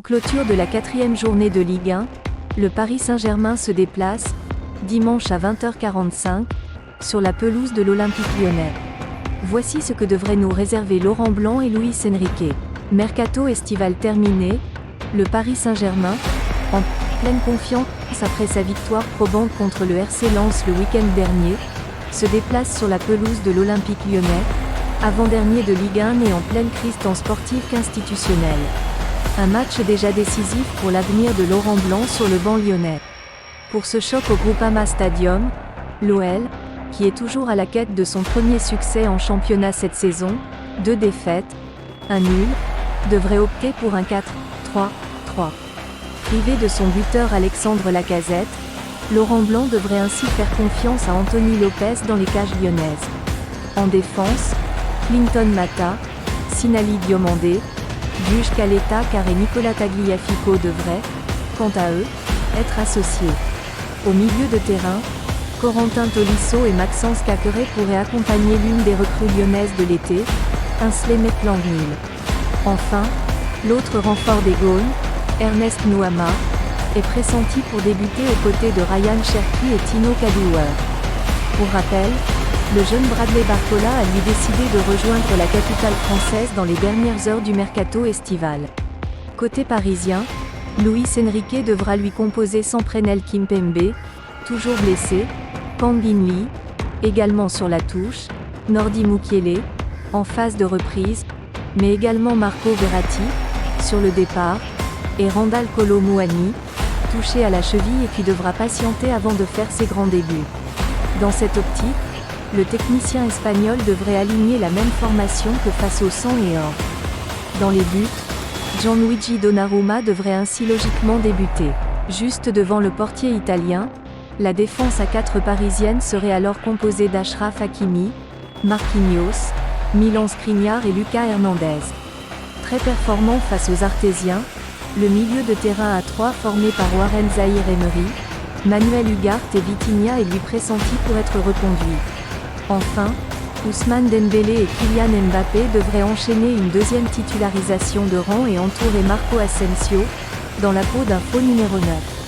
Clôture de la 4e journée de Ligue 1, le Paris Saint-Germain se déplace, dimanche à 20h45, sur la pelouse de l'Olympique Lyonnais. Voici ce que devraient nous réserver Laurent Blanc et Luis Enrique. Mercato estival terminé, le Paris Saint-Germain, en pleine confiance après sa victoire probante contre le RC Lens le week-end dernier, se déplace sur la pelouse de l'Olympique Lyonnais, avant-dernier de Ligue 1 et en pleine crise tant sportive qu'institutionnelle. Un match déjà décisif pour l'avenir de Laurent Blanc sur le banc lyonnais. Pour ce choc au Groupama Stadium, l'OL, qui est toujours à la quête de son premier succès en championnat cette saison, 2 défaites, un nul, devrait opter pour un 4-3-3. Privé de son buteur Alexandre Lacazette, Laurent Blanc devrait ainsi faire confiance à Anthony Lopez dans les cages lyonnaises. En défense, Clinton Mata, Sinali Diomandé, Buge Caleta-Car et Nicolas Tagliafico devraient, quant à eux, être associés. Au milieu de terrain, Corentin Tolisso et Maxence Caqueret pourraient accompagner l'une des recrues lyonnaises de l'été, Ainsley Maitland-Niles. Enfin, l'autre renfort des Gaunes, Ernest Nouama, est pressenti pour débuter aux côtés de Ryan Cherki et Tino Kadewere. Pour rappel, le jeune Bradley Barcola a lui décidé de rejoindre la capitale française dans les dernières heures du mercato estival. Côté parisien, Luis Enrique devra lui composer sans Presnel Kimpembe, toujours blessé, Kang In Lee, également sur la touche, Nordi Mukiele, en phase de reprise, mais également Marco Verratti, sur le départ, et Randal Kolo Muani, touché à la cheville et qui devra patienter avant de faire ses grands débuts. Dans cette optique, le technicien espagnol devrait aligner la même formation que face au sang et or. Dans les buts, Gianluigi Donnarumma devrait ainsi logiquement débuter. Juste devant le portier italien, la défense à 4 parisienne serait alors composée d'Achraf Hakimi, Marquinhos, Milan Skriniar et Lucas Hernandez. Très performant face aux Artésiens, le milieu de terrain à 3 formé par Warren Zaïre-Emery, Manuel Ugarte et Vitinha est lui pressenti pour être reconduit. Enfin, Ousmane Dembélé et Kylian Mbappé devraient enchaîner une deuxième titularisation de rang et entourer Marco Asensio, dans la peau d'un faux numéro 9.